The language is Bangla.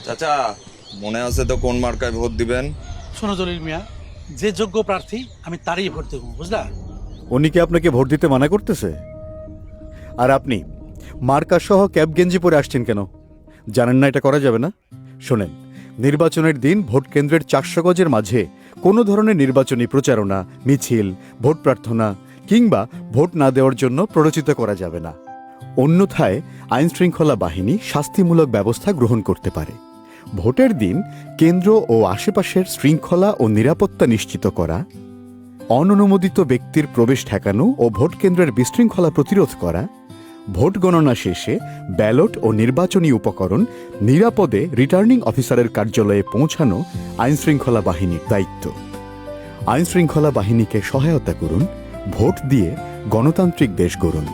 চাচা, মনে আছে তো কোন মার্কায় ভোট দিবেন? শোনো জলিল মিয়া, যে যোগ্য প্রার্থী আমি তারই ভোট দেবো, বুঝলা? উনি কি আপনাকে ভোট দিতে মানা করতেছে? আর আপনি মার্কা সহ ক্যাব গেঞ্জি পরে আসছেন কেন? জানেন না এটা করা যাবে না? শোনেন, নির্বাচনের দিন ভোট কেন্দ্রের 400 গজের মাঝে কোনো ধরনের নির্বাচনী প্রচারণা, মিছিল, ভোট প্রার্থনা কিংবা ভোট না দেওয়ার জন্য প্ররোচিত করা যাবে না। অন্যথায় আইনশৃঙ্খলা বাহিনী শাস্তিমূলক ব্যবস্থা গ্রহণ করতে পারে। ভোটের দিন কেন্দ্র ও আশেপাশের শৃঙ্খলা ও নিরাপত্তা নিশ্চিত করা, অননুমোদিত ব্যক্তির প্রবেশ ঠেকানো ও ভোট কেন্দ্রের বিশৃঙ্খলা প্রতিরোধ করা, ভোট গণনা শেষে ব্যালট ও নির্বাচনী উপকরণ নিরাপদে রিটার্নিং অফিসারের কার্যালয়ে পৌঁছানো আইনশৃঙ্খলা বাহিনীর দায়িত্ব। আইনশৃঙ্খলা বাহিনীকে সহায়তা করুন, ভোট দিয়ে গণতান্ত্রিক দেশ গড়ুন।